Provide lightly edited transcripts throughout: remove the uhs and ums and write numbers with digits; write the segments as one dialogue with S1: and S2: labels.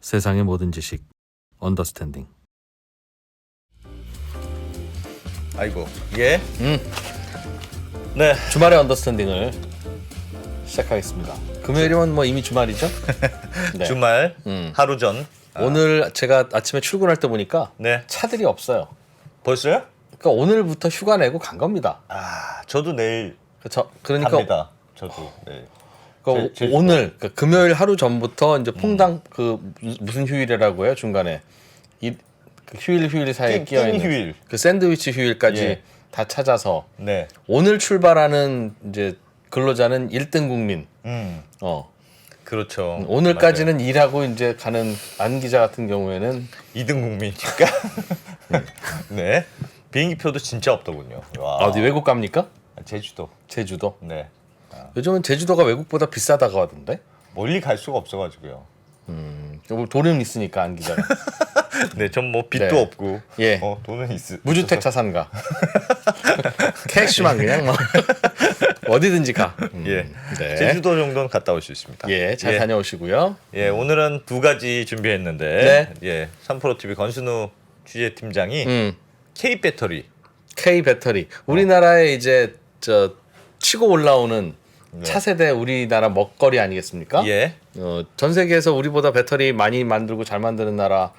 S1: 세상의 모든 지식 언더스탠딩.
S2: 아이고 예. 네.
S1: 주말의 언더스탠딩을 시작하겠습니다. 금요일이면 뭐 이미 주말이죠? 네.
S2: 주말 하루 전.
S1: 오늘 제가 아침에 출근할 때 보니까
S2: 네.
S1: 차들이 없어요.
S2: 벌써요?
S1: 그러니까 오늘부터 휴가 내고 간 겁니다.
S2: 아 저도 내일
S1: 그러니까
S2: 갑니다. 저도 내일.
S1: 그러니까
S2: 제주도.
S1: 오늘 그러니까 금요일 하루 전부터 이제 퐁당 그 무슨 휴일이라고 해요 중간에 그 휴일 사이에 끼어 있는
S2: 휴일.
S1: 그 샌드위치 휴일까지
S2: 예.
S1: 다 찾아서
S2: 네.
S1: 오늘 출발하는 이제 근로자는 1등 국민.
S2: 그렇죠.
S1: 오늘까지는 일하고 이제 가는 안 기자 같은 경우에는
S2: 2등 국민이니까. 네. 비행기표도 진짜 없더군요. 와.
S1: 어디 외국 갑니까?
S2: 제주도.
S1: 제주도.
S2: 네.
S1: 요즘은 제주도가 외국보다 비싸다고 하던데.
S2: 멀리 갈 수가 없어가지고요.
S1: 돈은 있으니까 안 기자가.
S2: 네, 전 뭐 빚도
S1: 네.
S2: 없고,
S1: 예.
S2: 돈은 있어.
S1: 무주택 자산가. 캐시만 그냥 뭐 어디든지 가.
S2: 예.
S1: 네.
S2: 제주도 정도는 갔다 올 수 있습니다.
S1: 예, 잘 다녀오시고요.
S2: 예, 오늘은 두 가지 준비했는데,
S1: 네.
S2: 예, 3프로TV 권순우 취재팀장이 K 배터리,
S1: K 배터리. 우리나라에 이제 저 치고 올라오는 차세대 우리나라 먹거리 아니겠습니까?
S2: 예,
S1: 전 세계에서 우리보다 배터리 많이 만들고 잘 만드는 나라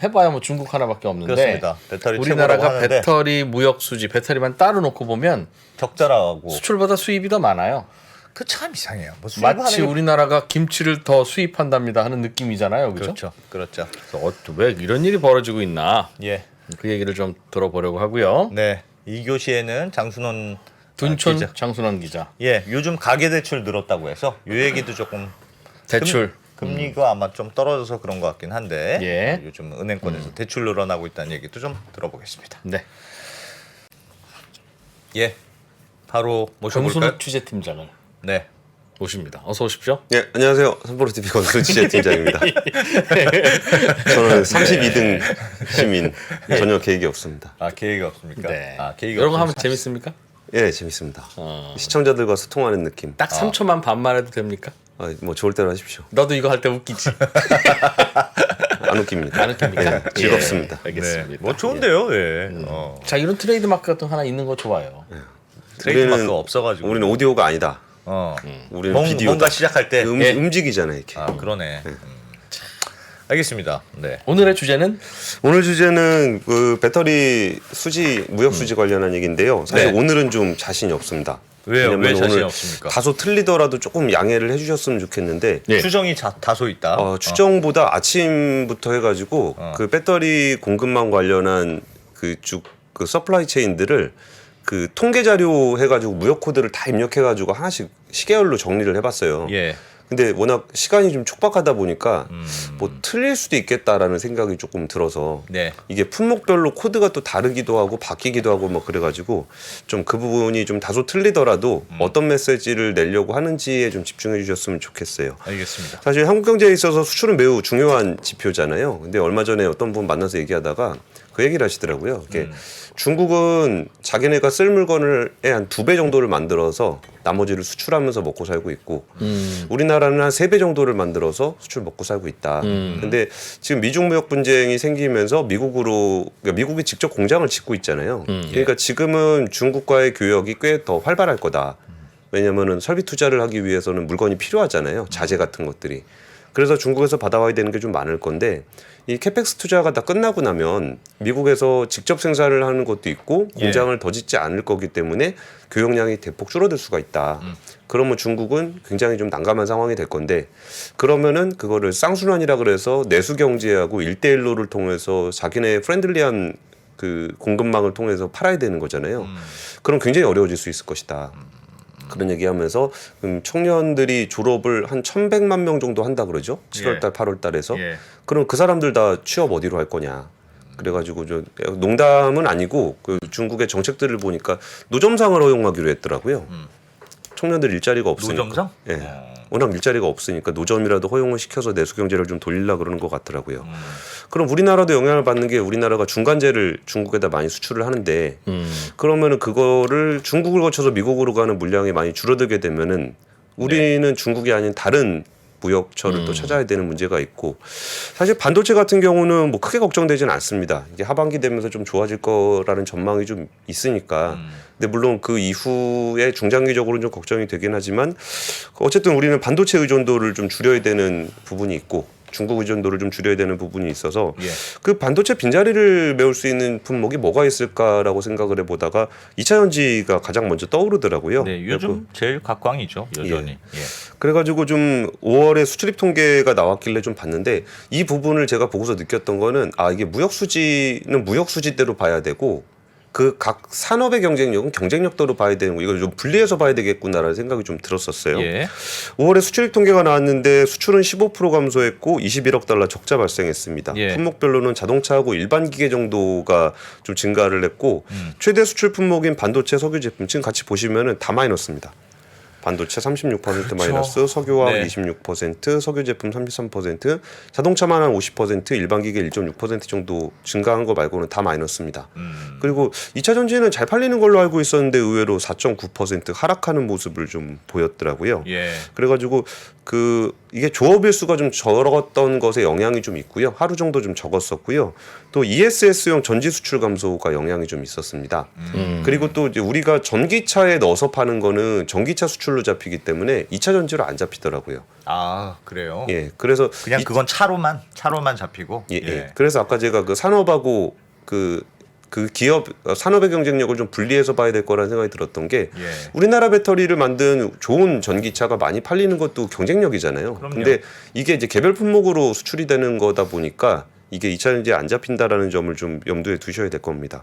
S1: 해봐야 뭐 중국 하나밖에 없는데
S2: 그렇습니다. 배터리
S1: 우리나라가
S2: 최고라고 하는데
S1: 배터리 무역 수지 배터리만 따로 놓고 보면
S2: 적자라고.
S1: 수출보다 수입이 더 많아요.
S2: 그 참 이상해요. 뭐
S1: 마치 우리나라가 김치를 더 수입한답니다 하는 느낌이잖아요, 그렇죠?
S2: 그렇죠.
S1: 그래서 왜 이런 일이 벌어지고 있나?
S2: 예,
S1: 그 얘기를 좀 들어보려고 하고요.
S2: 네, 이 교시에는 장순원
S1: 둔촌
S2: 기자.
S1: 장순원 기자.
S2: 예, 요즘 가계 대출 늘었다고 해서 이 얘기도 조금
S1: 대출.
S2: 금리가 아마 좀 떨어져서 그런 것 같긴 한데
S1: 예.
S2: 요즘 은행권에서 대출 늘어나고 있다는 얘기도 좀 들어보겠습니다.
S1: 네.
S2: 예, 바로 모셔볼까요?
S1: 권순우 취재팀장을
S2: 네,
S1: 모십니다. 어서 오십시오.
S3: 네, 안녕하세요. 3프로TV 권순우 취재팀장입니다. 저는 32등 시민 전혀 계획이 없습니다.
S2: 아 계획이 없습니까?
S1: 네.
S2: 아 계획이
S1: 이런 거 하면
S2: 없으면
S1: 재밌습니까?
S3: 예, 재밌습니다. 시청자들과 소통하는 느낌.
S1: 딱 3초만 반말 해도 됩니까?
S3: 뭐 좋을 대로 하십시오.
S1: 너도 이거 할 때 웃기지?
S3: 안 웃깁니다.
S1: 안 웃깁니까?
S3: 예, 즐겁습니다.
S1: 예, 알겠습니다.
S2: 네, 뭐 좋은데요. 예.
S1: 자, 이런 트레이드 마크 같은 거 하나 있는 거 좋아요.
S2: 트레이드 마크가 없어가지고.
S3: 우리는 오디오가 아니다. 우리는 비디오다.
S2: 뭔가 시작할 때. 예.
S3: 움직이잖아요, 이렇게.
S2: 아 그러네. 알겠습니다. 네.
S1: 오늘의 주제는
S3: 오늘 주제는 그 배터리 수지 무역 수지 관련한 얘기인데요. 사실
S2: 네.
S3: 오늘은 좀 자신이 없습니다.
S2: 왜요? 왜
S3: 왜냐면
S2: 자신이
S3: 오늘
S2: 없습니까?
S3: 다소 틀리더라도 조금 양해를 해주셨으면 좋겠는데
S1: 예.
S2: 추정이 다소 있다.
S3: 추정보다 아침부터 해가지고 그 배터리 공급망 관련한 그 서플라이 체인들을 그 통계 자료 해가지고 무역 코드를 다 입력해가지고 하나씩 시계열로 정리를 해봤어요.
S2: 예.
S3: 근데 워낙 시간이 좀 촉박하다 보니까 뭐 틀릴 수도 있겠다라는 생각이 조금 들어서
S2: 네.
S3: 이게 품목별로 코드가 또 다르기도 하고 바뀌기도 하고 뭐 그래가지고 좀 그 부분이 좀 다소 틀리더라도 어떤 메시지를 내려고 하는지에 좀 집중해 주셨으면 좋겠어요.
S2: 알겠습니다.
S3: 사실 한국 경제에 있어서 수출은 매우 중요한 지표잖아요. 근데 얼마 전에 어떤 분 만나서 얘기하다가 그 얘기를 하시더라고요. 이게 중국은 자기네가 쓸 물건을 한 2배 정도를 만들어서 나머지를 수출하면서 먹고 살고 있고 우리나라는 한 3배 정도를 만들어서 수출 먹고 살고 있다. 근데 지금 미중 무역 분쟁이 생기면서 그러니까 미국이 직접 공장을 짓고 있잖아요. 그러니까 지금은 중국과의 교역이 꽤 더 활발할 거다. 왜냐면은 설비 투자를 하기 위해서는 물건이 필요하잖아요. 자재 같은 것들이. 그래서 중국에서 받아와야 되는 게 좀 많을 건데 이 캐펙스 투자가 다 끝나고 나면 미국에서 직접 생산을 하는 것도 있고 공장을 더 짓지 않을 거기 때문에 교역량이 대폭 줄어들 수가 있다. 그러면 중국은 굉장히 좀 난감한 상황이 될 건데 그러면은 그거를 쌍순환이라 그래서 내수 경제하고 1대1로를 통해서 자기네 프렌들리한 그 공급망을 통해서 팔아야 되는 거잖아요. 그럼 굉장히 어려워질 수 있을 것이다. 그런 얘기하면서 청년들이 졸업을 한 1,100만 명 정도 한다 그러죠. 7월달, 8월달에서.
S2: 예.
S3: 그럼 그 사람들 다 취업 어디로 할 거냐. 그래가지고 농담은 아니고 그 중국의 정책들을 보니까 노점상을 허용하기로 했더라고요. 청년들 일자리가 없으니까.
S2: 노점상?
S3: 예. 워낙 일자리가 없으니까 노점이라도 허용을 시켜서 내수 경제를 좀 돌리려 그러는 것 같더라고요. 그럼 우리나라도 영향을 받는 게 우리나라가 중간재를 중국에다 많이 수출을 하는데 그러면은 그거를 중국을 거쳐서 미국으로 가는 물량이 많이 줄어들게 되면은 우리는 중국이 아닌 다른 무역처를 또 찾아야 되는 문제가 있고 사실 반도체 같은 경우는 뭐 크게 걱정되지는 않습니다. 이게 하반기 되면서 좀 좋아질 거라는 전망이 좀 있으니까. 근데 물론 그 이후에 중장기적으로는 좀 걱정이 되긴 하지만 어쨌든 우리는 반도체 의존도를 좀 줄여야 되는 부분이 있고 중국 의존도를 좀 줄여야 되는 부분이 있어서
S2: 예.
S3: 그 반도체 빈자리를 메울 수 있는 품목이 뭐가 있을까라고 생각을 해보다가 2차 전지가 가장 먼저 떠오르더라고요.
S2: 네, 요즘 제일 각광이죠, 여전히. 예.
S3: 그래가지고 좀 5월에 수출입 통계가 나왔길래 좀 봤는데 이 부분을 제가 보고서 느꼈던 거는 아 이게 무역 수지는 무역 수지대로 봐야 되고 그 각 산업의 경쟁력은 경쟁력대로 봐야 되는 거 이걸 좀 분리해서 봐야 되겠구나라는 생각이 좀 들었었어요.
S2: 예.
S3: 5월에 수출입 통계가 나왔는데 수출은 15% 감소했고 21억 달러 적자 발생했습니다.
S2: 예.
S3: 품목별로는 자동차하고 일반 기계 정도가 좀 증가를 했고 최대 수출 품목인 반도체, 석유 제품 지금 같이 보시면은 다 마이너스입니다. 반도체 36% 마이너스, 석유화학
S2: 네.
S3: 26%, 석유 제품 33%, 자동차만 한 50%, 일반 기계 1.6% 정도 증가한 거 말고는 다 마이너스입니다. 그리고 2차 전지는 잘 팔리는 걸로 알고 있었는데 의외로 4.9% 하락하는 모습을 좀 보였더라고요.
S2: 예.
S3: 그래가지고 그 이게 조업일 수가 좀 적었던 것에 영향이 좀 있고요. 하루 정도 좀 적었었고요. 또 ESS용 전지 수출 감소가 영향이 좀 있었습니다. 그리고 또 이제 우리가 전기차에 넣어서 파는 거는 전기차 수출로 잡히기 때문에 2차 전지로 안 잡히더라고요.
S2: 아, 그래요.
S3: 예, 그래서
S2: 그냥 그건 차로만 잡히고.
S3: 예, 예. 그래서 아까 제가 그 산업하고 그 기업 산업의 경쟁력을 좀 분리해서 봐야 될 거라는 생각이 들었던 게
S2: 예.
S3: 우리나라 배터리를 만든 좋은 전기차가 많이 팔리는 것도 경쟁력이잖아요.
S2: 그럼요.
S3: 근데 이게 이제 개별 품목으로 수출이 되는 거다 보니까 이게 2차 전지에 안 잡힌다라는 점을 좀 염두에 두셔야 될 겁니다.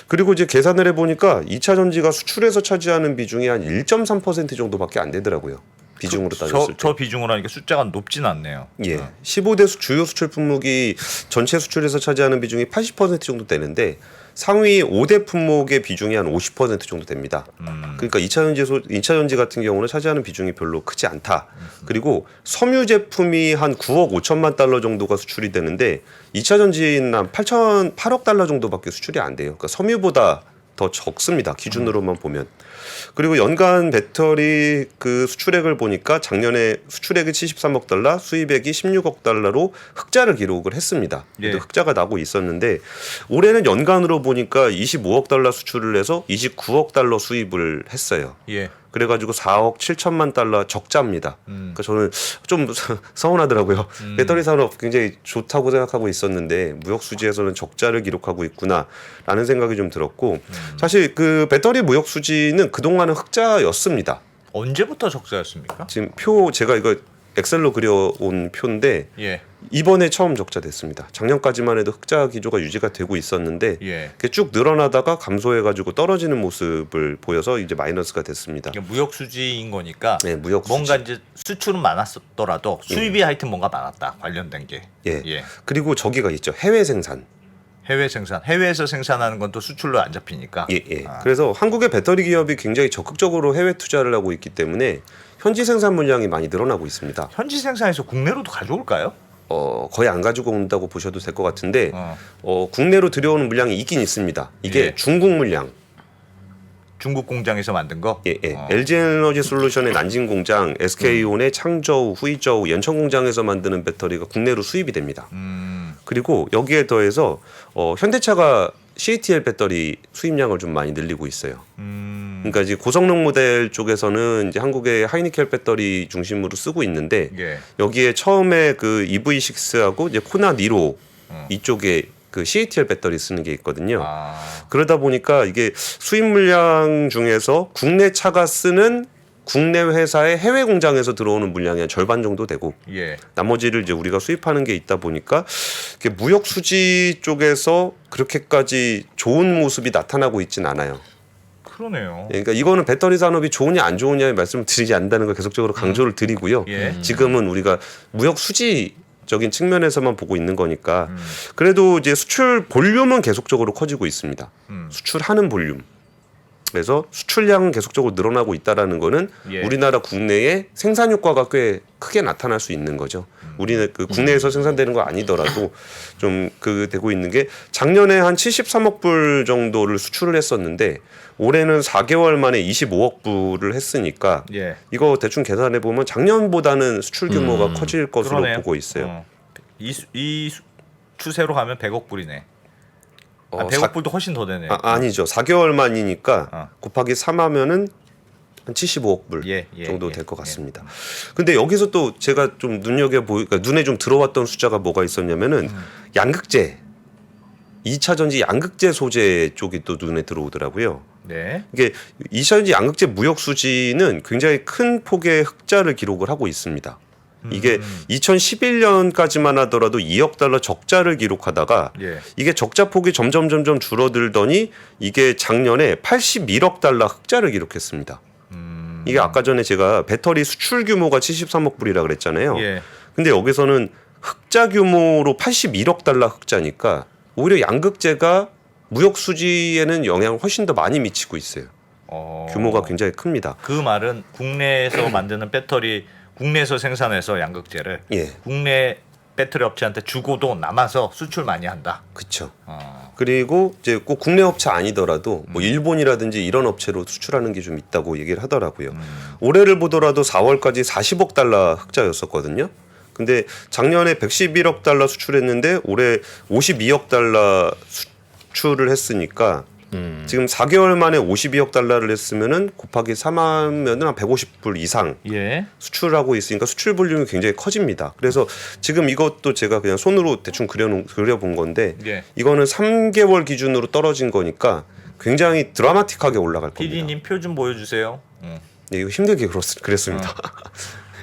S3: 그리고 이제 계산을 해보니까 2차 전지가 수출에서 차지하는 비중이 한 1.3% 정도밖에 안 되더라고요. 비중으로 따졌을 때.
S2: 저 비중으로 하니까 숫자가 높진 않네요.
S3: 예. 15대 주요 수출 품목이 전체 수출에서 차지하는 비중이 80% 정도 되는데 상위 5대 품목의 비중이 한 50% 정도 됩니다. 그러니까 2차 전지 같은 경우는 차지하는 비중이 별로 크지 않다. 그리고 섬유 제품이 한 9억 5천만 달러 정도가 수출이 되는데 2차 전지는 한 8억 달러 정도밖에 수출이 안 돼요. 그러니까 섬유보다 더 적습니다. 기준으로만 보면. 그리고 연간 배터리 그 수출액을 보니까 작년에 수출액이 73억 달러, 수입액이 16억 달러로 흑자를 기록을 했습니다. 그래도
S2: 예.
S3: 흑자가 나고 있었는데 올해는 연간으로 보니까 25억 달러 수출을 해서 29억 달러 수입을 했어요.
S2: 예.
S3: 그래가지고 4억 7천만 달러 적자입니다. 그러니까 저는 좀 서운하더라고요. 배터리 산업 굉장히 좋다고 생각하고 있었는데 무역 수지에서는 적자를 기록하고 있구나라는 생각이 좀 들었고 사실 그 배터리 무역 수지는 그동안은 흑자였습니다.
S2: 언제부터 적자였습니까?
S3: 지금 표 제가 이거 엑셀로 그려온 표인데
S2: 예.
S3: 이번에 처음 적자 됐습니다. 작년까지만 해도 흑자 기조가 유지가 되고 있었는데
S2: 예.
S3: 그게 쭉 늘어나다가 감소해가지고 떨어지는 모습을 보여서 이제 마이너스가 됐습니다.
S2: 그러니까 무역 수지인 거니까
S3: 네, 무역
S2: 뭔가
S3: 수지.
S2: 이제 수출은 많았더라도 수입이 하여튼 뭔가 많았다. 관련된 게.
S3: 예.
S2: 예.
S3: 그리고 저기가 있죠. 해외 생산.
S2: 해외 생산. 해외에서 생산하는 건 또 수출로 안 잡히니까.
S3: 예, 예. 그래서 한국의 배터리 기업이 굉장히 적극적으로 해외 투자를 하고 있기 때문에 현지 생산 물량이 많이 늘어나고 있습니다.
S2: 현지 생산에서 국내로도 가져올까요?
S3: 거의 안 가지고 온다고 보셔도 될 것 같은데 국내로 들여오는 물량이 있긴 있습니다. 이게
S2: 예.
S3: 중국 물량.
S2: 중국 공장에서 만든 거?
S3: 예, 예. LG 에너지 솔루션의 난징 공장, SK온의 창저우, 후이저우, 연천 공장에서 만드는 배터리가 국내로 수입이 됩니다. 그리고 여기에 더해서 현대차가 CATL 배터리 수입량을 좀 많이 늘리고 있어요. 그러니까 이제 고성능 모델 쪽에서는 이제 한국의 하이니켈 배터리 중심으로 쓰고 있는데
S2: 예.
S3: 여기에 처음에 그 EV6하고 이제 코나 니로 이쪽에 그 CATL 배터리 쓰는 게 있거든요. 그러다 보니까 이게 수입 물량 중에서 국내 차가 쓰는 국내 회사의 해외 공장에서 들어오는 물량이 한 절반 정도 되고
S2: 예.
S3: 나머지를 이제 우리가 수입하는 게 있다 보니까 무역 수지 쪽에서 그렇게까지 좋은 모습이 나타나고 있진 않아요.
S2: 그러네요.
S3: 그러니까 이거는 배터리 산업이 좋으냐 안 좋으냐의 말씀을 드리지 않는다는 걸 계속적으로 강조를 드리고요.
S2: 예.
S3: 지금은 우리가 무역 수지적인 측면에서만 보고 있는 거니까 그래도 이제 수출 볼륨은 계속적으로 커지고 있습니다. 수출하는 볼륨. 그래서 수출량은 계속적으로 늘어나고 있다라는 거는
S2: 예.
S3: 우리나라 국내의 생산 효과가 꽤 크게 나타날 수 있는 거죠. 우리는 그 국내에서 생산되는 거 아니더라도 좀 그 되고 있는 게 작년에 한 73억 불 정도를 수출을 했었는데 올해는 4개월 만에 25억 불을 했으니까
S2: 예.
S3: 이거 대충 계산해 보면 작년보다는 수출 규모가 커질 것으로
S2: 그러네요.
S3: 보고 있어요.
S2: 이 추세로 가면 100억 불이네.
S3: 어,
S2: 100억 불도 훨씬 더 되네.
S3: 아니죠. 4개월 만이니까
S2: 어.
S3: 곱하기 3 하면은 한 75억 불
S2: 예,
S3: 정도
S2: 예.
S3: 될 것 같습니다. 근데 여기서 또 제가 좀 그러니까 눈에 좀 들어왔던 숫자가 뭐가 있었냐면은 양극재 2차 전지 양극재 소재 쪽이 또 눈에 들어오더라고요.
S2: 네.
S3: 이게 2차 전지 양극재 무역 수지는 굉장히 큰 폭의 흑자를 기록을 하고 있습니다. 이게 2011년까지만 하더라도 2억 달러 적자를 기록하다가
S2: 예.
S3: 이게 적자 폭이 점점 줄어들더니 이게 작년에 81억 달러 흑자를 기록했습니다. 이게 아까 전에 제가 배터리 수출 규모가 73억 불이라 그랬잖아요.
S2: 예.
S3: 근데 여기서는 흑자 규모로 81억 달러 흑자니까 오히려 양극재가 무역 수지에는 영향을 훨씬 더 많이 미치고 있어요. 규모가 굉장히 큽니다.
S2: 그 말은 국내에서 만드는 배터리 국내에서 생산해서 양극재를
S3: 예,
S2: 국내 배터리 업체한테 주고도 남아서 수출 많이 한다.
S3: 그렇죠. 그리고 이제 꼭 국내 업체 아니더라도 뭐 일본이라든지 이런 업체로 수출하는 게 좀 있다고 얘기를 하더라고요. 올해를 보더라도 4월까지 40억 달러 흑자였었거든요. 근데 작년에 111억 달러 수출했는데 올해 52억 달러 수출을 했으니까 지금 4개월 만에 52억 달러를 했으면은 곱하기 3하면은 한 150불 이상
S2: 예.
S3: 수출하고 있으니까 수출 볼륨이 굉장히 커집니다. 그래서 지금 이것도 제가 그냥 손으로 대충 그려본 건데
S2: 예.
S3: 이거는 3개월 기준으로 떨어진 거니까 굉장히 드라마틱하게 올라갈 겁니다.
S2: PD님 표 좀 보여주세요.
S3: 네, 이거 힘들게 그렸습니다.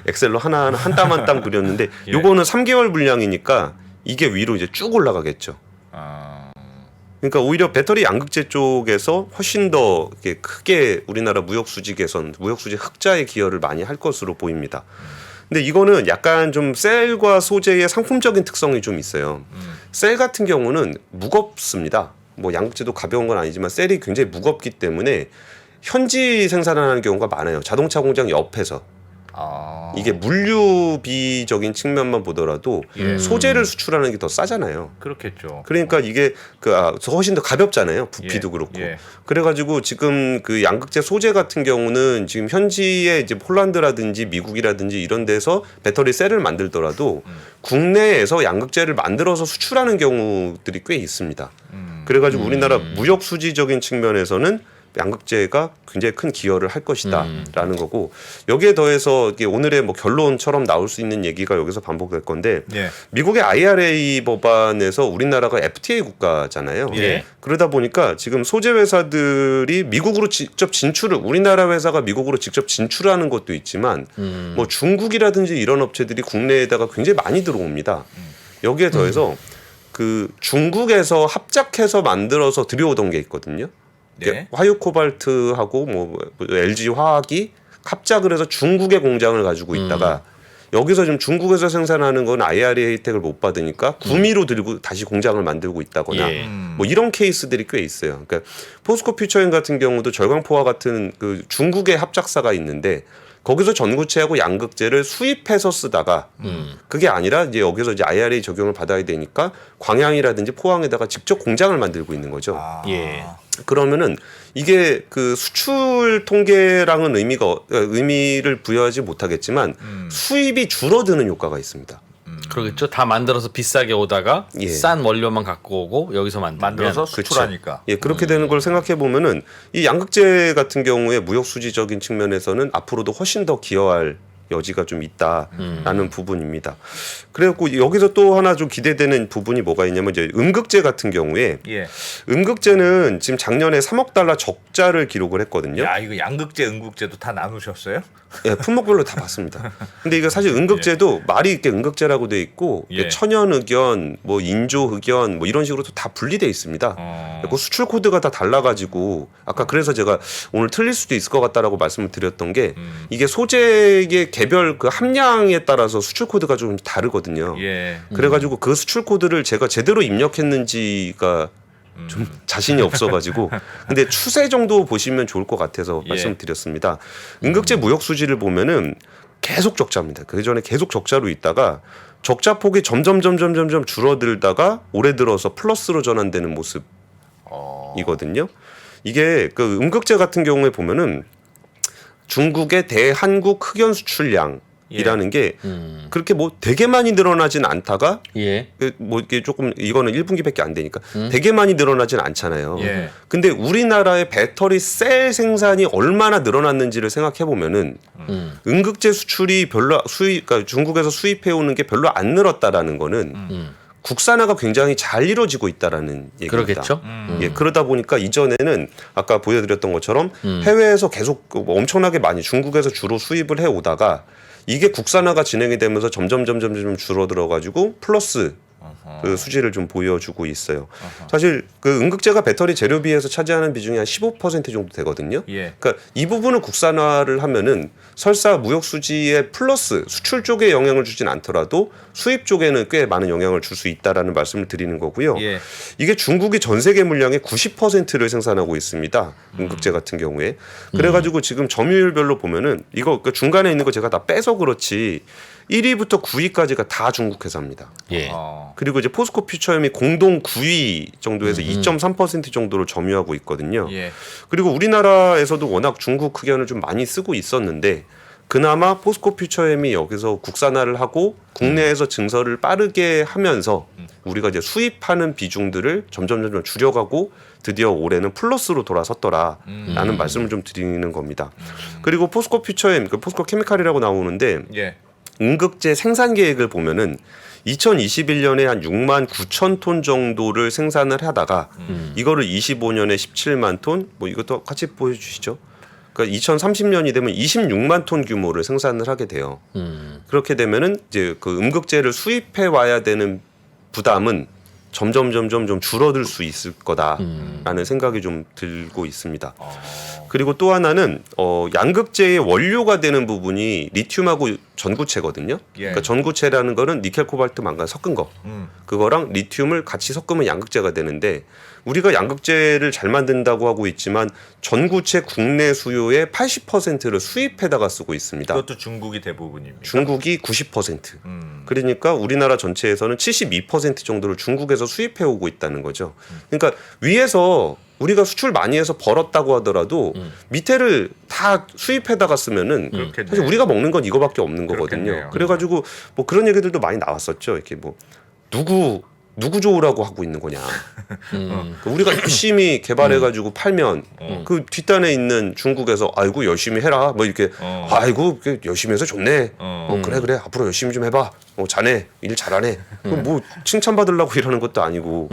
S3: 엑셀로 하나 한 땀 한 땀 그렸는데
S2: 예.
S3: 요거는 3개월 분량이니까 이게 위로 이제 쭉 올라가겠죠. 그러니까 오히려 배터리 양극재 쪽에서 훨씬 더 이렇게 크게 우리나라 무역 수지 개선, 무역 수지 흑자에 기여를 많이 할 것으로 보입니다. 근데 이거는 약간 좀 셀과 소재의 상품적인 특성이 좀 있어요. 셀 같은 경우는 무겁습니다. 뭐 양극재도 가벼운 건 아니지만 셀이 굉장히 무겁기 때문에 현지 생산하는 경우가 많아요. 자동차 공장 옆에서. 이게 물류비적인 측면만 보더라도 소재를 수출하는 게 더 싸잖아요.
S2: 그렇겠죠.
S3: 그러니까 이게 훨씬 더 가볍잖아요. 부피도 그렇고.
S2: 예.
S3: 그래가지고 지금 그 양극재 소재 같은 경우는 지금 현지에 이제 폴란드라든지 미국이라든지 이런 데서 배터리 셀을 만들더라도 국내에서 양극재를 만들어서 수출하는 경우들이 꽤 있습니다. 그래가지고 우리나라 무역 수지적인 측면에서는 양극재가 굉장히 큰 기여를 할 것이다라는 거고 여기에 더해서 이게 오늘의 뭐 결론처럼 나올 수 있는 얘기가 여기서 반복될 건데
S2: 예.
S3: 미국의 IRA 법안에서 우리나라가 FTA 국가잖아요.
S2: 예.
S3: 그러다 보니까 지금 소재 회사들이 미국으로 직접 진출을 우리나라 회사가 미국으로 직접 진출하는 것도 있지만 뭐 중국이라든지 이런 업체들이 국내에다가 굉장히 많이 들어옵니다. 여기에 더해서 그 중국에서 합작해서 만들어서 들여오던 게 있거든요.
S2: 네.
S3: 화유코발트하고 뭐 LG 화학이 합작을 해서 중국의 공장을 가지고 있다가 여기서 지금 중국에서 생산하는 건 IRA 혜택을 못 받으니까 구미로 들고 다시 공장을 만들고 있다거나
S1: 예.
S3: 뭐 이런 케이스들이 꽤 있어요. 그러니까 포스코 퓨처인 같은 경우도 절광포와 같은 그 중국의 합작사가 있는데 거기서 전구체하고 양극재를 수입해서 쓰다가 그게 아니라 이제 여기서 이제 IRA 적용을 받아야 되니까 광양이라든지 포항에다가 직접 공장을 만들고 있는 거죠.
S1: 예.
S3: 그러면은 이게 그 수출 통계랑은 의미를 부여하지 못하겠지만 수입이 줄어드는 효과가 있습니다.
S1: 그러겠죠. 다 만들어서 비싸게 오다가
S3: 예.
S1: 싼 원료만 갖고 오고 여기서
S2: 만들어서 수출하니까.
S3: 예, 그렇게 되는 걸 생각해 보면은 이 양극재 같은 경우에 무역 수지적인 측면에서는 앞으로도 훨씬 더 기여할 여지가 좀 있다라는 부분입니다. 그래갖고 여기서 또 하나 좀 기대되는 부분이 뭐가 있냐면 이제 음극재 같은 경우에
S2: 예.
S3: 음극재는 지금 작년에 3억 달러 적자를 기록을 했거든요.
S2: 야, 이거 양극재, 음극재도 다 나누셨어요?
S3: 예, 품목별로 다 봤습니다. 근데 이거 사실 음극재도 말이 이렇게 음극재라고 돼 있고
S2: 예.
S3: 천연흑연, 뭐 인조흑연 뭐 이런 식으로 다 분리돼 있습니다. 그 수출 코드가 다 달라가지고 아까 그래서 제가 오늘 틀릴 수도 있을 것 같다라고 말씀을 드렸던 게 이게 소재의 개별 그 함량에 따라서 수출 코드가 좀 다르거든요.
S2: 예.
S3: 그래가지고 그 수출 코드를 제가 제대로 입력했는지가 좀 자신이 없어가지고 근데 추세 정도 보시면 좋을 것 같아서
S2: 예.
S3: 말씀드렸습니다. 음극재 무역 수지를 보면은 계속 적자입니다. 그 전에 계속 적자로 있다가 적자 폭이 점점 줄어들다가 올해 들어서 플러스로 전환되는 모습이거든요. 이게 그 음극재 같은 경우에 보면은 중국의 대한국 흑연 수출량이라는 게 그렇게 뭐 되게 많이 늘어나진 않다가
S1: 예.
S3: 뭐 이게 조금 이거는 1분기밖에 안 되니까 되게 많이 늘어나진 않잖아요.
S2: 예.
S3: 근데 우리나라의 배터리 셀 생산이 얼마나 늘어났는지를 생각해 보면은 음극재 수출이 별로 그러니까 중국에서 수입해 오는 게 별로 안 늘었다라는 거는 국산화가 굉장히 잘 이루어지고 있다라는 얘기입니다.
S1: 그러겠죠.
S3: 예, 그러다 보니까 이전에는 아까 보여드렸던 것처럼 해외에서 계속 엄청나게 많이 중국에서 주로 수입을 해 오다가 이게 국산화가 진행이 되면서 점점 줄어들어 가지고 플러스 그 수지를 좀 보여주고 있어요. 사실 그 음극재가 배터리 재료비에서 차지하는 비중이 한 15% 정도 되거든요.
S2: 예.
S3: 그러니까 이 부분을 국산화를 하면은 설사 무역 수지에 플러스 수출 쪽에 영향을 주진 않더라도 수입 쪽에는 꽤 많은 영향을 줄 수 있다라는 말씀을 드리는 거고요.
S2: 예.
S3: 이게 중국이 전 세계 물량의 90%를 생산하고 있습니다. 음극재 같은 경우에. 그래가지고 지금 점유율별로 보면은 이거 그 중간에 있는 거 제가 다 빼서 그렇지 1위부터 9위까지가 다 중국 회사입니다.
S1: 예.
S3: 그리고 이제 포스코 퓨처엠이 공동 9위 정도에서 2.3% 정도를 점유하고 있거든요.
S2: 예.
S3: 그리고 우리나라에서도 워낙 중국 흑연을 좀 많이 쓰고 있었는데 그나마 포스코 퓨처엠이 여기서 국산화를 하고 국내에서 증설을 빠르게 하면서 우리가 이제 수입하는 비중들을 점점 줄여가고 드디어 올해는 플러스로 돌아섰더라라는 말씀을 좀 드리는 겁니다. 그리고 포스코 퓨처엠, 그 포스코 케미칼이라고 나오는데
S2: 예.
S3: 음극재 생산 계획을 보면은 2021년에 한 6만 9천 톤 정도를 생산을 하다가 이거를 25년에 17만 톤, 뭐 이것도 같이 보여주시죠. 그러니까 2030년이 되면 26만 톤 규모를 생산을 하게 돼요. 그렇게 되면은 이제 그 음극재를 수입해 와야 되는 부담은 점점 좀 줄어들 수 있을 거다라는 생각이 좀 들고 있습니다. 그리고 또 하나는 양극재의 원료가 되는 부분이 리튬하고 전구체거든요.
S2: 예.
S3: 그러니까 전구체라는 거는 니켈, 코발트, 망간 섞은 거. 그거랑 리튬을 같이 섞으면 양극재가 되는데 우리가 양극재를 잘 만든다고 하고 있지만 전구체 국내 수요의 80%를 수입해다가 쓰고 있습니다.
S2: 그것도 중국이 대부분입니다.
S3: 중국이 90%. 그러니까 우리나라 전체에서는 72% 정도를 중국에서 수입해 오고 있다는 거죠. 그러니까 위에서 우리가 수출 많이 해서 벌었다고 하더라도 밑에를 다 수입해다가 쓰면은
S2: 그렇겠네요.
S3: 사실 우리가 먹는 건 이거밖에 없는 거거든요.
S2: 그렇겠네요.
S3: 그래가지고 뭐 그런 얘기들도 많이 나왔었죠. 이렇게 뭐 누구 좋으라고 하고 있는 거냐. 우리가 열심히 개발해가지고 팔면 그 뒷단에 있는 중국에서 아이고 열심히 해라 뭐 이렇게 아이고 열심히 해서 좋네. 그래 앞으로 열심히 좀 해봐. 자네 일 잘하네. 뭐 칭찬받으려고 이러는 것도 아니고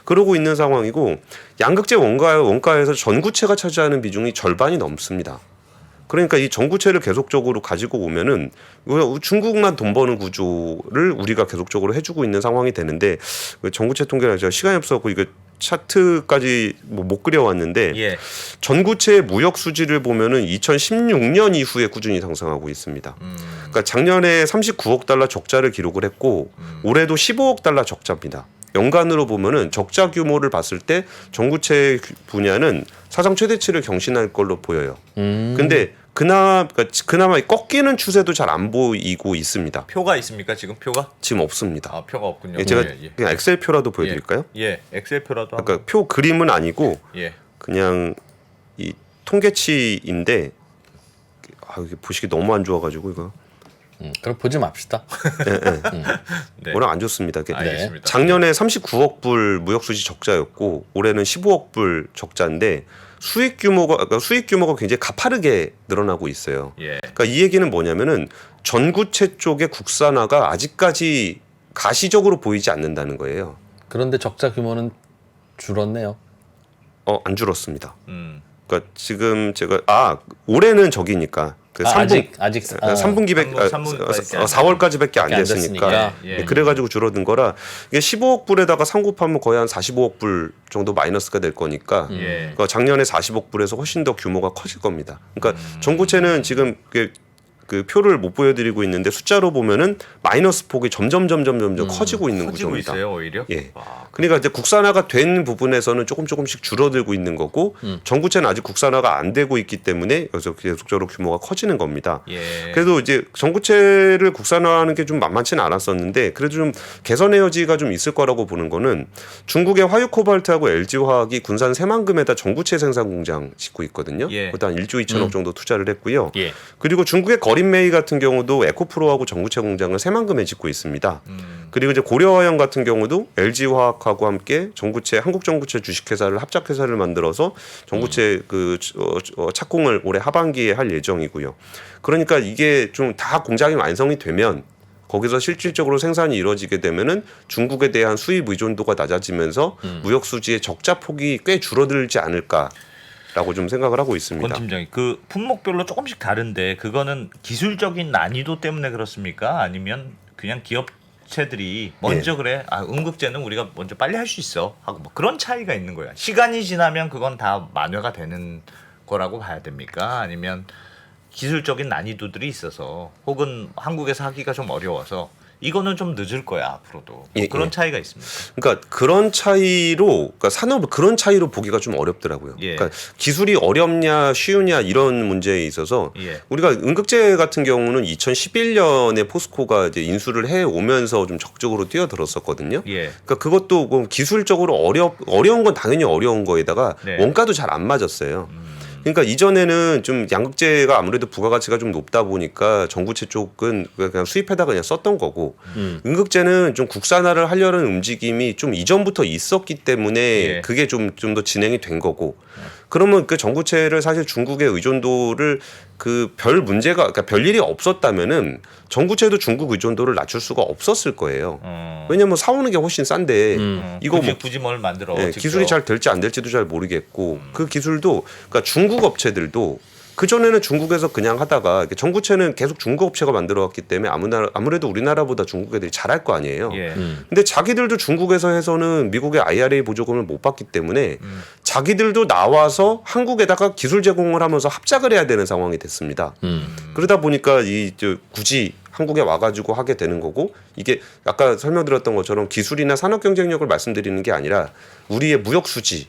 S3: 그러고 있는 상황이고 양극재 원가에서 전구체가 차지하는 비중이 절반이 넘습니다. 그러니까 이 전구체를 계속적으로 가지고 오면은 중국만 돈 버는 구조를 우리가 계속적으로 해주고 있는 상황이 되는데 전구체 통계를 제가 시간이 없어서 이거 차트까지 못 그려왔는데
S2: 예.
S3: 전구체 무역 수지를 보면은 2016년 이후에 꾸준히 상승하고 있습니다. 그러니까 작년에 39억 달러 적자를 기록을 했고 올해도 15억 달러 적자입니다. 연간으로 보면은 적자 규모를 봤을 때 전구체 분야는 사상 최대치를 경신할 걸로 보여요. 근데 그나마 꺾이는 추세도 잘 안 보이고 있습니다.
S2: 표가 있습니까? 지금 표가?
S3: 지금 없습니다.
S2: 아, 표가 없군요.
S3: 예, 제가
S2: 예.
S3: 그냥 엑셀표라도 보여드릴까요?
S2: 예. 엑셀표라도
S3: 그러니까 표 그림은 아니고
S2: 예.
S3: 그냥 이 통계치인데 이게 보시기 너무 안 좋아가지고 이거
S1: 그럼 보지 맙시다.
S2: 네.
S3: 워낙 안 좋습니다. 이게
S2: 알겠습니다.
S3: 작년에 39억 불 무역수지 적자였고 올해는 15억 불 적자인데 수익 규모가 굉장히 가파르게 늘어나고 있어요.
S2: 예.
S3: 그러니까 이 얘기는 뭐냐면은 전구체 쪽의 국산화가 아직까지 가시적으로 보이지 않는다는 거예요.
S1: 그런데 적자 규모는 줄었네요.
S3: 안 줄었습니다. 그러니까 지금 제가 올해는 저기니까 그 3분기밖에 4월까지밖에 안 됐으니까
S2: 예.
S3: 그래가지고 줄어든 거라 이게 15억 불에다가 상곱하면 거의 한 45억 불 정도 마이너스가 될 거니까
S2: 예.
S3: 그러니까 작년에 40억 불에서 훨씬 더 규모가 커질 겁니다. 그러니까 전구체는 지금 그 표를 못 보여드리고 있는데 숫자로 보면은 마이너스 폭이 점점 커지고 있는
S2: 커지고
S3: 구조입니다.
S2: 있어요 오히려.
S3: 예.
S2: 와,
S3: 그러니까 이제 국산화가 된 부분에서는 조금씩 줄어들고 있는 거고 전구체는 아직 국산화가 안 되고 있기 때문에 여기서 계속적으로 규모가 커지는 겁니다.
S2: 예.
S3: 그래도 이제 전구체를 국산화하는 게 좀 만만치는 않았었는데 그래도 좀 개선의 여지가 좀 있을 거라고 보는 거는 중국의 화유코발트하고 LG화학이 군산 새만금에다 전구체 생산 공장 짓고 있거든요.
S2: 예.
S3: 그것도 한 1조 2천억 정도 투자를 했고요.
S1: 예.
S3: 그리고 중국의 거린메이 같은 경우도 에코프로하고 전구체 공장을 새만금에 짓고 있습니다. 그리고 이제 고려화형 같은 경우도 LG화학하고 함께 전구체 한국 전구체 주식회사를 합작회사를 만들어서 전구체 그 착공을 올해 하반기에 할 예정이고요. 그러니까 이게 좀 다 공장이 완성이 되면 거기서 실질적으로 생산이 이루어지게 되면은 중국에 대한 수입 의존도가 낮아지면서 무역 수지의 적자 폭이 꽤 줄어들지 않을까라고 좀 생각을 하고 있습니다.
S2: 권 팀장이 그 품목별로 조금씩 다른데 그거는 기술적인 난이도 때문에 그렇습니까? 아니면 그냥 기업체들이 먼저 그래 음극재는 우리가 먼저 빨리 할 수 있어 하고 뭐 그런 차이가 있는 거야. 시간이 지나면 그건 다 만회가 되는 거라고 봐야 됩니까? 아니면 기술적인 난이도들이 있어서 혹은 한국에서 하기가 좀 어려워서 이거는 좀 늦을 거야 앞으로도 뭐
S3: 예,
S2: 그런
S3: 예.
S2: 차이가 있습니다.
S3: 그러니까 그런 차이로 그러니까 산업을 그런 차이로 보기가 좀 어렵더라고요.
S2: 예.
S3: 그러니까 기술이 어렵냐 쉬우냐 이런 문제에 있어서
S2: 예.
S3: 우리가 음극재 같은 경우는 2011년에 포스코가 이제 인수를 해 오면서 좀 적극적으로 뛰어들었었거든요.
S2: 예.
S3: 그러니까 그것도 뭐 기술적으로 어려운 건 당연히 어려운 거에다가
S2: 네.
S3: 원가도 잘 안 맞았어요. 그러니까 이전에는 좀 양극재가 아무래도 부가가치가 좀 높다 보니까 전구체 쪽은 그냥 수입해다가 그냥 썼던 거고 음극재는 좀 국산화를 하려는 움직임이 좀 이전부터 있었기 때문에
S2: 예.
S3: 그게 좀 더 진행이 된 거고 그러면 그 전구체를 사실 중국의 의존도를 그 별 문제가 그러니까 별 일이 없었다면은 전구체도 중국 의존도를 낮출 수가 없었을 거예요. 왜냐면 사오는 게 훨씬 싼데 이거 뭐
S2: 굳이 뭘 만들어
S3: 예,
S2: 직접.
S3: 기술이 잘 될지 안 될지도 잘 모르겠고 그 기술도 그러니까 중국 업체들도 그 전에는 중국에서 그냥 하다가 이렇게 전구체는 계속 중국 업체가 만들어왔기 때문에 아무래도 우리나라보다 중국 애들이 잘할 거 아니에요.
S2: 예.
S3: 근데 자기들도 중국에서 해서는 미국의 IRA 보조금을 못 받기 때문에 자기들도 나와서 한국에다가 기술 제공을 하면서 합작을 해야 되는 상황이 됐습니다. 그러다 보니까 굳이 한국에 와가지고 하게 되는 거고 이게 아까 설명드렸던 것처럼 기술이나 산업 경쟁력을 말씀드리는 게 아니라 우리의 무역 수지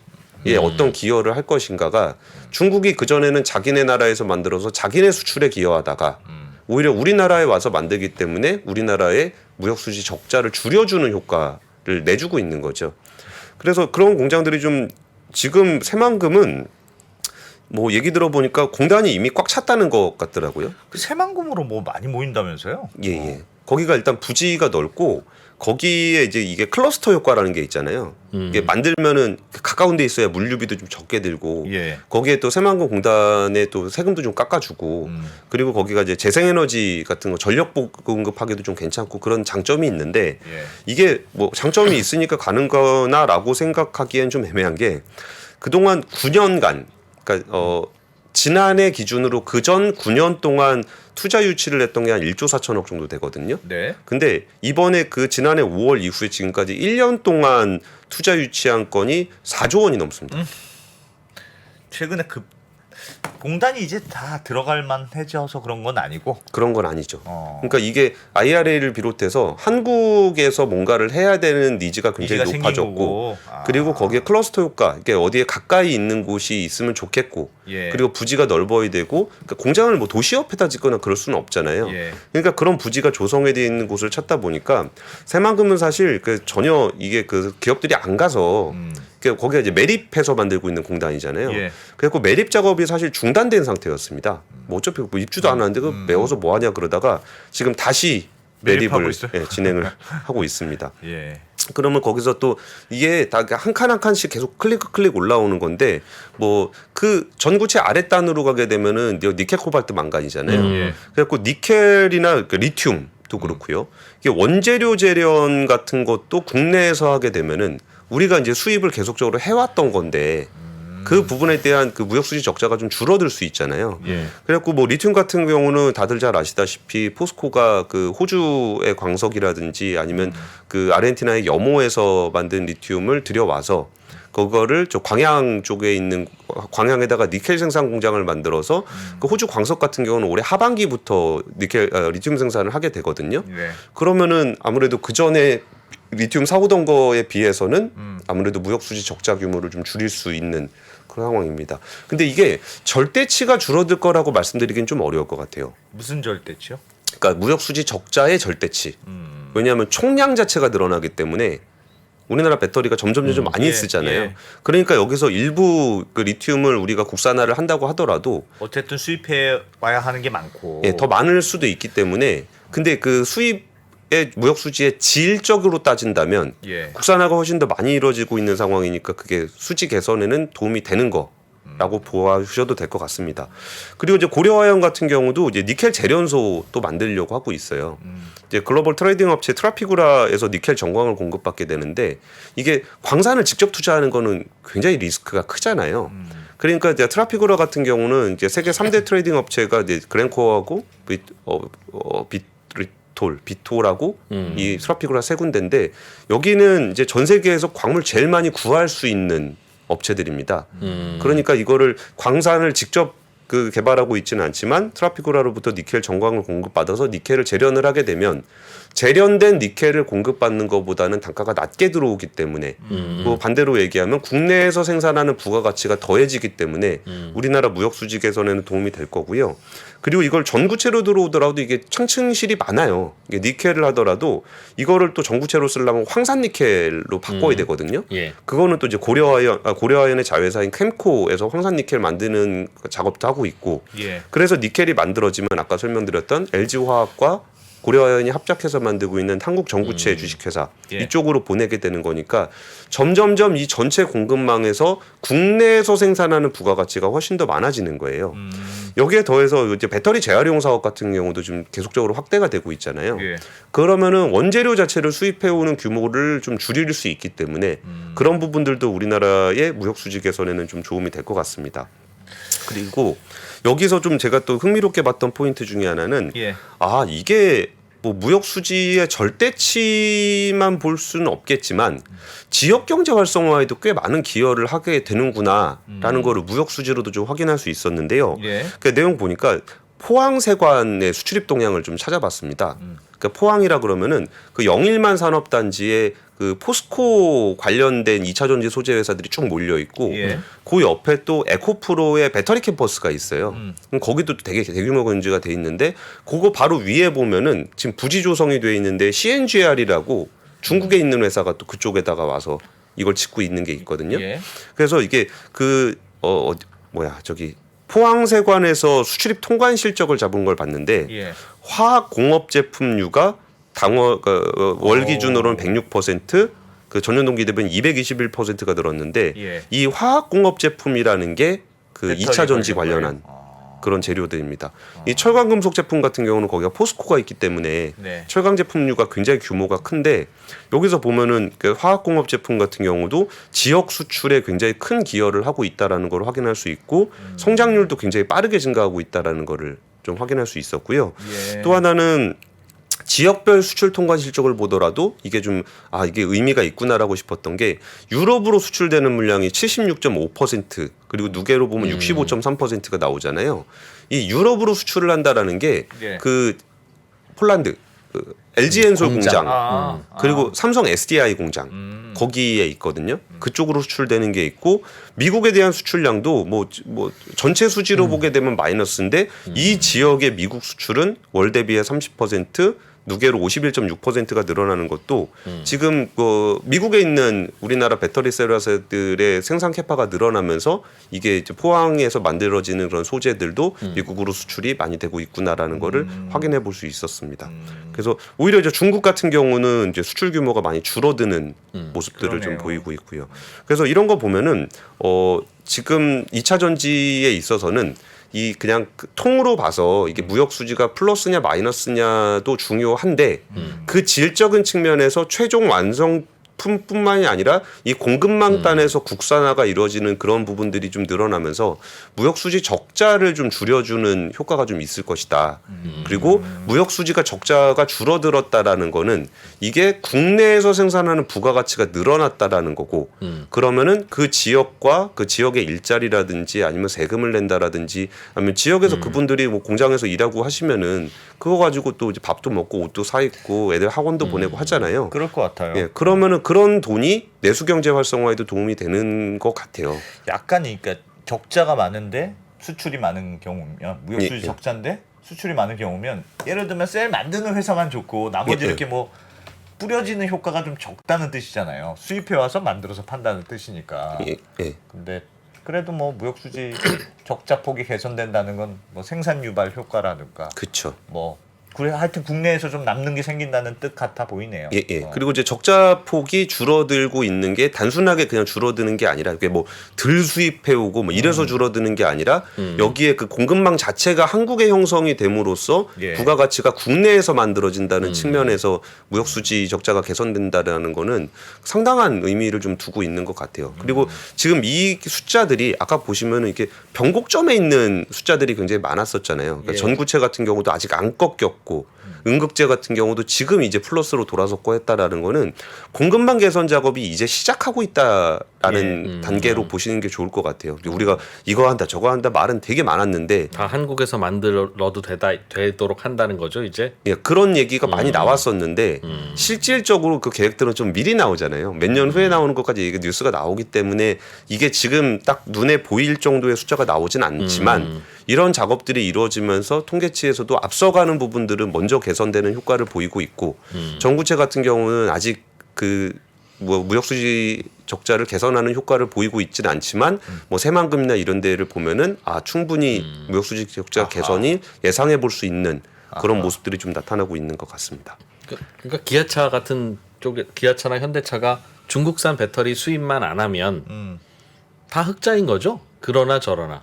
S3: 어떤 기여를 할 것인가가 중국이 그전에는 자기네 나라에서 만들어서 자기네 수출에 기여하다가 오히려 우리나라에 와서 만들기 때문에 우리나라의 무역 수지 적자를 줄여주는 효과를 내주고 있는 거죠. 그래서 그런 공장들이 좀 지금 새만금은 뭐 얘기 들어보니까 공단이 이미 꽉 찼다는 것 같더라고요.
S2: 그 새만금으로 뭐 많이 모인다면서요?
S3: 예. 거기가 일단 부지가 넓고 거기에 이제 이게 클러스터 효과라는 게 있잖아요. 이게 만들면은 가까운 데 있어야 물류비도 좀 적게 들고
S2: 예.
S3: 거기에 또 새만금 공단에 또 세금도 좀 깎아주고 그리고 거기가 이제 재생에너지 같은 거 전력 공급하기도 좀 괜찮고 그런 장점이 있는데
S2: 예.
S3: 이게 뭐 장점이 있으니까 가는 거나라고 생각하기엔 좀 애매한 게 그동안 9년간 그러니까 지난해 기준으로 그전 9년 동안 투자 유치를 했던 게 한 1조 4천억 정도 되거든요.
S2: 네.
S3: 근데 이번에 그 지난해 5월 이후에 지금까지 1년 동안 투자 유치한 건이 4조 원이 넘습니다.
S2: 최근에 그 공단이 이제 다 들어갈 만해져서 그런 건 아니고.
S3: 그런 건 아니죠. 그러니까 이게 IRA를 비롯해서 한국에서 뭔가를 해야 되는 니즈가 굉장히
S2: 니즈가
S3: 높아졌고
S2: 생긴 거고.
S3: 그리고 거기에 클러스터 효과, 이게 어디에 가까이 있는 곳이 있으면 좋겠고
S2: 예.
S3: 그리고 부지가 넓어야 되고 그러니까 공장을 뭐 도시 옆에다 짓거나 그럴 수는 없잖아요.
S2: 예.
S3: 그러니까 그런 부지가 조성되어 있는 곳을 찾다 보니까 새만금은 사실 그 전혀 이게 그 기업들이 안 가서 거기가 이제 매립해서 만들고 있는 공단이잖아요.
S2: 예.
S3: 그래서 매립 작업이 사실 중단된 상태였습니다. 뭐 어차피 뭐 입주도 안 하는데 그 메워서 뭐 하냐 그러다가 지금 다시
S2: 매립하고
S3: 매립을
S2: 있어요?
S3: 진행을 하고 있습니다.
S2: 예.
S3: 그러면 거기서 또 이게 다 한 칸 한 칸씩 계속 클릭 올라오는 건데 뭐 그 전구체 아랫단으로 가게 되면은 니켈 코발트 망간이잖아요.
S2: 예.
S3: 그래갖고 니켈이나 리튬도 그렇고요. 이게 원재료 재련 같은 것도 국내에서 하게 되면은 우리가 이제 수입을 계속적으로 해왔던 건데 그 부분에 대한 그 무역 수지 적자가 좀 줄어들 수 있잖아요.
S2: 예.
S3: 그래갖고 뭐 리튬 같은 경우는 다들 잘 아시다시피 포스코가 그 호주의 광석이라든지 아니면 그 아르헨티나의 염호에서 만든 리튬을 들여와서 그거를 저 광양 쪽에 있는 광양에다가 니켈 생산 공장을 만들어서 그 호주 광석 같은 경우는 올해 하반기부터 리튬 생산을 하게 되거든요.
S2: 네.
S3: 그러면은 아무래도 그 전에 리튬 사오던 거에 비해서는 아무래도 무역 수지 적자 규모를 좀 줄일 수 있는 그런 상황입니다. 근데 이게 절대치가 줄어들 거라고 말씀드리긴 좀 어려울 것 같아요.
S2: 무슨 절대치요?
S3: 그러니까 무역 수지 적자의 절대치. 왜냐하면 총량 자체가 늘어나기 때문에 우리나라 배터리가 점점 많이
S2: 예,
S3: 쓰잖아요.
S2: 예.
S3: 그러니까 여기서 일부 그 리튬을 우리가 국산화를 한다고 하더라도
S2: 어쨌든 수입해 와야 하는 게 많고.
S3: 더 많을 수도 있기 때문에 근데 그 수입의 무역 수지의 질적으로 따진다면
S2: 예.
S3: 국산화가 훨씬 더 많이 이루어지고 있는 상황이니까 그게 수지 개선에는 도움이 되는 거라고 보아주셔도 될 것 같습니다. 그리고 이제 고려아연 같은 경우도 이제 니켈 재련소 또 만들려고 하고 있어요. 이제 글로벌 트레이딩 업체 트라피구라에서 니켈 정광을 공급받게 되는데 이게 광산을 직접 투자하는 거는 굉장히 리스크가 크잖아요. 그러니까 이제 트라피구라 같은 경우는 이제 세계 3대 트레이딩 업체가 이제 그랜코어하고 비톨하고 이 트라피구라 세 군데인데 여기는 이제 전 세계에서 광물 제일 많이 구할 수 있는 업체들입니다. 그러니까 이거를 광산을 직접 그 개발하고 있지는 않지만 트라피구라로부터 니켈 정광을 공급받아서 니켈을 재련을 하게 되면 재련된 니켈을 공급받는 것보다는 단가가 낮게 들어오기 때문에 그 반대로 얘기하면 국내에서 생산하는 부가가치가 더해지기 때문에 우리나라 무역 수지 개선에는 도움이 될 거고요. 그리고 이걸 전구체로 들어오더라도 이게 창층실이 많아요. 이게 니켈을 하더라도 이거를 또 전구체로 쓰려면 황산 니켈로 바꿔야 되거든요.
S1: 예.
S3: 그거는 또 이제 고려아연의 자회사인 캠코에서 황산 니켈 만드는 작업도 하고 있고
S2: 예.
S3: 그래서 니켈이 만들어지면 아까 설명드렸던 LG화학과 고려아연이 합작해서 만들고 있는 한국 전구체 주식회사
S2: 예.
S3: 이쪽으로 보내게 되는 거니까 점점점 이 전체 공급망에서 국내에서 생산하는 부가가치가 훨씬 더 많아지는 거예요. 여기에 더해서 이제 배터리 재활용 사업 같은 경우도 좀 계속적으로 확대가 되고 있잖아요.
S2: 예.
S3: 그러면은 원재료 자체를 수입해오는 규모를 좀 줄일 수 있기 때문에 그런 부분들도 우리나라의 무역 수지 개선에는 좀 도움이 될 것 같습니다. 그리고 여기서 좀 제가 또 흥미롭게 봤던 포인트 중에 하나는
S2: 예.
S3: 이게 뭐 무역 수지의 절대치만 볼 수는 없겠지만 지역 경제 활성화에도 꽤 많은 기여를 하게 되는구나라는 거를 무역 수지로도 좀 확인할 수 있었는데요.
S2: 예.
S3: 그 내용 보니까 포항세관의 수출입 동향을 좀 찾아봤습니다. 그러니까 포항이라 그러면은 그 영일만 산업단지에 그 포스코 관련된 2차 전지 소재 회사들이 쭉 몰려 있고
S2: 예.
S3: 그 옆에 또 에코프로의 배터리 캠퍼스가 있어요. 그럼 거기도 되게 대규모 건지가 돼 있는데 그거 바로 위에 보면은 지금 부지 조성이 돼 있는데 CNGR이라고 중국에 있는 회사가 또 그쪽에다가 와서 이걸 짓고 있는 게 있거든요.
S2: 예.
S3: 그래서 이게 포항세관에서 수출입 통관 실적을 잡은 걸 봤는데
S2: 예.
S3: 화학 공업 제품류가 월 기준으로는 106%, 그 전년 동기 대비는 221%가 늘었는데
S2: 예.
S3: 이 화학 공업 제품이라는 게 그
S2: 배터리
S3: 2차 전지
S2: 관련
S3: 관련한 그런 재료들입니다. 이 철강 금속 제품 같은 경우는 거기가 포스코가 있기 때문에
S2: 네.
S3: 철강 제품류가 굉장히 규모가 큰데 여기서 보면은 그 화학 공업 제품 같은 경우도 지역 수출에 굉장히 큰 기여를 하고 있다라는 걸 확인할 수 있고 성장률도 굉장히 빠르게 증가하고 있다라는 거를 좀 확인할 수 있었고요.
S2: 예.
S3: 또 하나는 지역별 수출 통관 실적을 보더라도 이게 좀 이게 의미가 있구나라고 싶었던 게 유럽으로 수출되는 물량이 76.5% 그리고 누계로 보면 65.3%가 나오잖아요. 이 유럽으로 수출을 한다라는 게
S2: 예.
S3: 그 폴란드 그 LG엔솔 공장 그리고 삼성 SDI 공장 거기에 있거든요. 그쪽으로 수출되는 게 있고 미국에 대한 수출량도 뭐 전체 수지로 보게 되면 마이너스인데 이 지역의 미국 수출은 월 대비해 30% 누계로 51.6%가 늘어나는 것도 지금 미국에 있는 우리나라 배터리 셀 회사들의 생산 캐파가 늘어나면서 이게 이제 포항에서 만들어지는 그런 소재들도 미국으로 수출이 많이 되고 있구나라는 거를 확인해 볼 수 있었습니다. 그래서 오히려 이제 중국 같은 경우는 이제 수출 규모가 많이 줄어드는 모습들을
S2: 그러네요.
S3: 좀 보이고 있고요. 그래서 이런 거 보면은 지금 2차 전지에 있어서는 이 그냥 통으로 봐서 이게 무역 수지가 플러스냐 마이너스냐도 중요한데 그 질적인 측면에서 최종 완성 부품뿐만이 아니라 이 공급망 단에서 국산화가 이루어지는 그런 부분들이 좀 늘어나면서 무역 수지 적자를 좀 줄여주는 효과가 좀 있을 것이다. 그리고 무역 수지가 적자가 줄어들었다라는 거는 이게 국내에서 생산하는 부가가치가 늘어났다라는 거고 그러면은 그 지역과 그 지역의 일자리라든지 아니면 세금을 낸다라든지 아니면 지역에서 그분들이 뭐 공장에서 일하고 하시면은 그거 가지고 또 이제 밥도 먹고 옷도 사 입고 애들 학원도 보내고 하잖아요.
S2: 그럴 것 같아요.
S3: 예, 그러면은 그런 돈이 내수 경제 활성화에도 도움이 되는 것 같아요.
S2: 약간 그러니까 적자가 많은데 수출이 많은 경우면 무역 수지
S3: 예.
S2: 적자인데 수출이 많은 경우면 예를 들면 셀 만드는 회사만 좋고 나머지
S3: 예.
S2: 이렇게 뭐 뿌려지는 효과가 좀 적다는 뜻이잖아요. 수입해 와서 만들어서 판다는 뜻이니까.
S3: 예, 예.
S2: 근데 그래도 뭐 무역 수지 적자 폭이 개선된다는 건 뭐 생산 유발 효과라든가
S3: 그렇죠.
S2: 뭐 그래 하여튼 국내에서 좀 남는 게 생긴다는 뜻 같아 보이네요.
S3: 예, 예. 그리고 이제 적자 폭이 줄어들고 있는 게 단순하게 그냥 줄어드는 게 아니라 그게 뭐 덜 수입해 오고 뭐 이래서 줄어드는 게 아니라 여기에 그 공급망 자체가 한국에 형성이 됨으로써
S2: 예.
S3: 부가가치가 국내에서 만들어진다는 측면에서 무역 수지 적자가 개선된다라는 거는 상당한 의미를 좀 두고 있는 것 같아요. 그리고 지금 이 숫자들이 아까 보시면은 이게 변곡점에 있는 숫자들이 굉장히 많았었잖아요. 그러니까
S2: 예.
S3: 전구체 같은 경우도 아직 안 꺾였고 응급제 같은 경우도 지금 이제 플러스로 돌아섰고 했다라는 거는 공급망 개선 작업이 이제 시작하고 있다라는 단계로 보시는 게 좋을 것 같아요. 우리가 이거 한다 저거 한다 말은 되게 많았는데
S1: 다 한국에서 만들어도 되도록 한다는 거죠 이제.
S3: 예, 그런 얘기가 많이 나왔었는데 실질적으로 그 계획들은 좀 미리 나오잖아요. 몇 년 후에 나오는 것까지 이게 뉴스가 나오기 때문에 이게 지금 딱 눈에 보일 정도의 숫자가 나오진 않지만 이런 작업들이 이루어지면서 통계치에서도 앞서가는 부분들은 먼저 개선되는 효과를 보이고 있고 전구체 같은 경우는 아직 그 뭐 무역수지 적자를 개선하는 효과를 보이고 있지는 않지만 뭐 새만금이나 이런 데를 보면은 아 충분히 무역수지 적자 개선이 예상해 볼 수 있는 그런 모습들이 좀 나타나고 있는 것 같습니다.
S1: 그러니까 기아차 같은 쪽에 기아차나 현대차가 중국산 배터리 수입만 안 하면 다 흑자인 거죠. 그러나 저러나.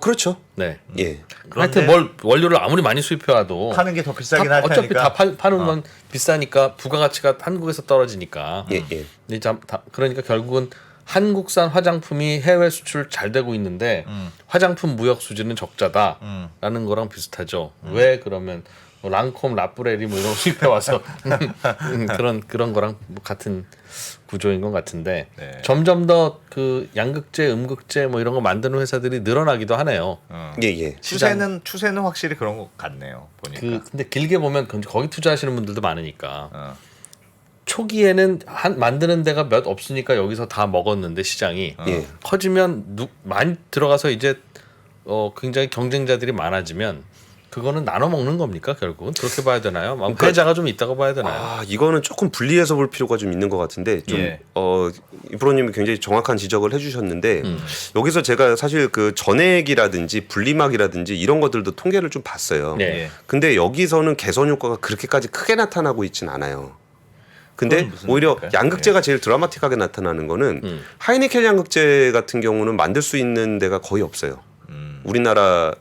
S3: 그렇죠.
S1: 네.
S3: 예.
S1: 하여튼 뭘 원료를 아무리 많이 수입해 와도
S2: 파는 게 더 비싸긴 할
S1: 어차피
S2: 테니까.
S1: 다 파는 건 비싸니까 부가가치가 한국에서 떨어지니까.
S3: 예, 예.
S1: 근데 그러니까 결국은 한국산 화장품이 해외 수출 잘 되고 있는데 화장품 무역 수지는 적자다라는 거랑 비슷하죠. 왜 그러면 뭐 랑콤, 라프레리 뭐 이런 거 수입해 와서 그런 거랑 뭐 같은 구조인 것 같은데
S2: 네.
S1: 점점 더 그 양극재, 음극재 뭐 이런 거 만드는 회사들이 늘어나기도 하네요.
S3: 예, 예.
S2: 추세는 확실히 그런 것 같네요. 보니까.
S1: 근데 길게 보면 거기 투자하시는 분들도 많으니까
S2: 어.
S1: 초기에는 만드는 데가 몇 없으니까 여기서 다 먹었는데 시장이
S3: 예.
S1: 커지면 많이 들어가서 이제 굉장히 경쟁자들이 많아지면 그거는 나눠 먹는 겁니까 결국은 그렇게 봐야 되나요? 막 패자가 좀 있다고 봐야 되나요?
S3: 아, 이거는 조금 분리해서 볼 필요가 좀 있는 것 같은데 좀
S2: 예.
S3: 이프로님이 굉장히 정확한 지적을 해주셨는데 여기서 제가 사실 그 전액이라든지 분리막이라든지 이런 것들도 통계를 좀 봤어요.
S1: 네.
S2: 예.
S3: 근데 여기서는 개선 효과가 그렇게까지 크게 나타나고 있진 않아요. 근데
S2: 그건 무슨
S3: 오히려
S2: 얘기일까요?
S3: 양극재가 제일 드라마틱하게 나타나는 거는 하이니켈 양극재 같은 경우는 만들 수 있는 데가 거의 없어요. 우리나라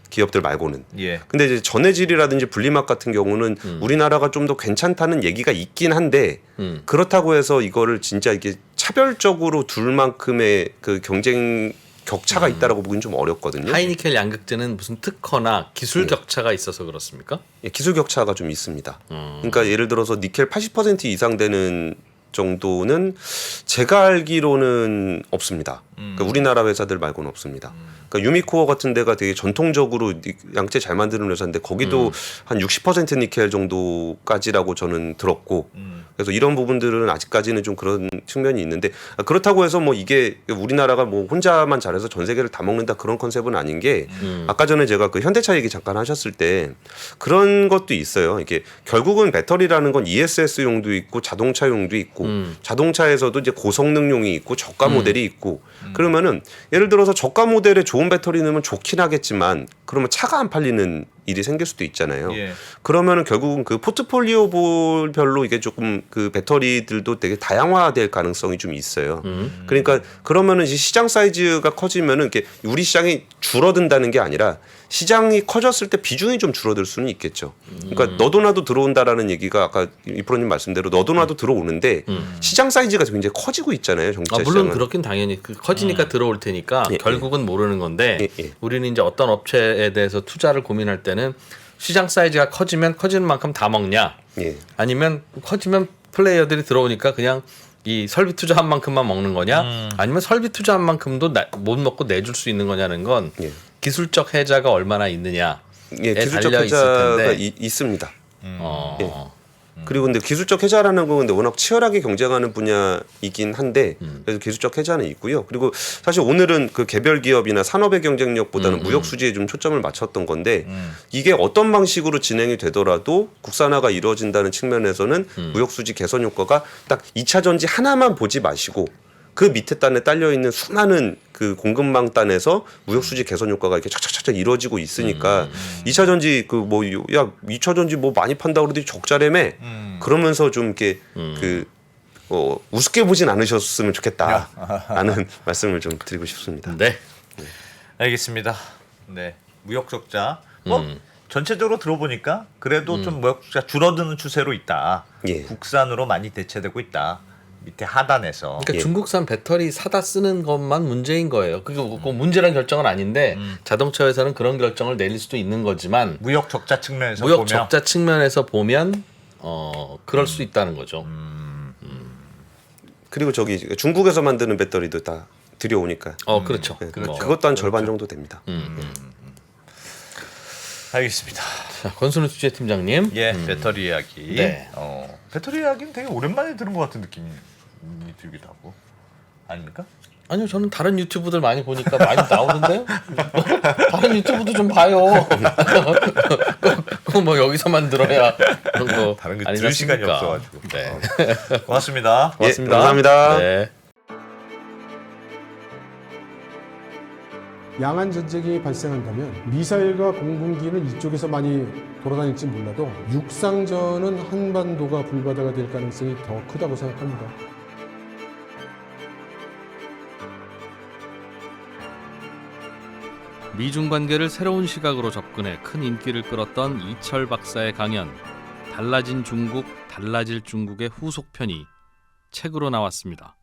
S3: 기업들 말고는.
S2: 예.
S3: 근데 이제 전해질이라든지 분리막 같은 경우는 우리나라가 좀 더 괜찮다는 얘기가 있긴 한데 그렇다고 해서 이거를 진짜 이게 차별적으로 둘 만큼의 그 경쟁 격차가 있다라고 보기는 좀 어렵거든요.
S1: 하이니켈 양극재는 무슨 특허나 기술 격차가 있어서 그렇습니까?
S3: 예, 기술 격차가 좀 있습니다. 그러니까 예를 들어서 니켈 80% 이상 되는 정도는 제가 알기로는 없습니다. 그러니까 우리나라 회사들 말고는 없습니다. 그러니까 유미코어 같은 데가 되게 전통적으로 양재 잘 만드는 회사인데 거기도 한 60% 니켈 정도까지라고 저는 들었고 그래서 이런 부분들은 아직까지는 좀 그런 측면이 있는데 그렇다고 해서 뭐 이게 우리나라가 뭐 혼자만 잘해서 전 세계를 다 먹는다 그런 컨셉은 아닌 게 아까 전에 제가 그 현대차 얘기 잠깐 하셨을 때 그런 것도 있어요. 이게 결국은 배터리라는 건 ESS용도 있고 자동차용도 있고 자동차에서도 이제 고성능용이 있고 저가 모델이 있고 그러면은 예를 들어서 저가 모델에 좋은 배터리 넣으면 좋긴 하겠지만 그러면 차가 안 팔리는 일이 생길 수도 있잖아요.
S2: 예.
S3: 그러면은 결국은 그 포트폴리오별로 이게 조금 그 배터리들도 되게 다양화될 가능성이 좀 있어요. 그러니까 그러면은 이제 시장 사이즈가 커지면은 이렇게 우리 시장이 줄어든다는 게 아니라 시장이 커졌을 때 비중이 좀 줄어들 수는 있겠죠. 그러니까 너도 나도 들어온다라는 얘기가 아까 이프로님 말씀대로 너도 나도 들어오는데 시장 사이즈가 굉장히 커지고 있잖아요. 정치
S1: 물론
S3: 시장은.
S1: 그렇긴 당연히 커지니까 들어올 테니까
S3: 예,
S1: 결국은 모르는 건데
S3: 예.
S1: 우리는 이제 어떤 업체에 대해서 투자를 고민할 때는 시장 사이즈가 커지면 커지는 만큼 다 먹냐
S3: 예.
S1: 아니면 커지면 플레이어들이 들어오니까 그냥 이 설비 투자한 만큼만 먹는 거냐 아니면 설비 투자한 만큼도 못 먹고 내줄 수 있는 거냐는 건
S3: 예.
S1: 기술적 해자가 얼마나 있느냐에
S3: 예, 기술적
S1: 달려 있을
S3: 해자가
S1: 텐데
S3: 있습니다.
S1: 어,
S3: 그리고 근데 기술적 해자라는 건 근데 워낙 치열하게 경쟁하는 분야이긴 한데 그래서 기술적 해자는 있고요. 그리고 사실 오늘은 그 개별 기업이나 산업의 경쟁력보다는 무역 수지에 좀 초점을 맞췄던 건데 이게 어떤 방식으로 진행이 되더라도 국산화가 이루어진다는 측면에서는 무역 수지 개선 효과가 딱 2차 전지 하나만 보지 마시고 그 밑에 단에 딸려 있는 수많은 그 공급망 단에서 무역 수지 개선 효과가 이렇게 착착착착 이루어지고 있으니까 2차 전지 그 뭐 야 2차 전지 뭐 많이 판다 그러더니 적자라며 그러면서 좀 이렇게 그 우습게 보진 않으셨으면 좋겠다라는 말씀을 좀 드리고 싶습니다.
S1: 네.
S2: 알겠습니다. 네, 무역 적자. 뭐 전체적으로 들어보니까 그래도 좀 무역 적자 줄어드는 추세로 있다.
S3: 예.
S2: 국산으로 많이 대체되고 있다. 밑에 하단에서.
S1: 그러니까
S3: 예.
S1: 중국산 배터리 사다 쓰는 것만 문제인 거예요. 그게 뭐 문제란 결정은 아닌데 자동차 회사는 그런 결정을 내릴 수도 있는 거지만
S2: 무역 적자 측면에서
S1: 무역
S2: 보면
S1: 적자 측면에서 보면 그럴 수 있다는 거죠.
S3: 그리고 저기 중국에서 만드는 배터리도 다 들여오니까
S1: 그렇죠.
S3: 네,
S2: 그렇죠.
S3: 그것도 한 절반 정도 됩니다.
S2: 알겠습니다.
S1: 자, 권순우 취재팀장님.
S2: 예, 배터리 이야기.
S1: 네.
S2: 배터리 이야기는 되게 오랜만에 들은 것 같은 느낌이 들기도 하고. 아닙니까?
S1: 아니요, 저는 다른 유튜브들 많이 보니까 많이 나오는데요. 다른 유튜브도 좀 봐요. 꼭 뭐 여기서만 들어야 그런 거
S2: 다른 거
S1: 아니지
S2: 들을 시간이
S1: 않습니까?
S2: 없어가지고.
S1: 네.
S2: 고맙습니다.
S1: 고맙습니다.
S3: 예, 감사합니다.
S1: 네.
S4: 양안 전쟁이 발생한다면 미사일과 공군기는 이쪽에서 많이 돌아다닐지 몰라도 육상전은 한반도가 불바다가 될 가능성이 더 크다고 생각합니다.
S5: 미중 관계를 새로운 시각으로 접근해 큰 인기를 끌었던 이철 박사의 강연 달라진 중국, 달라질 중국의 후속편이 책으로 나왔습니다.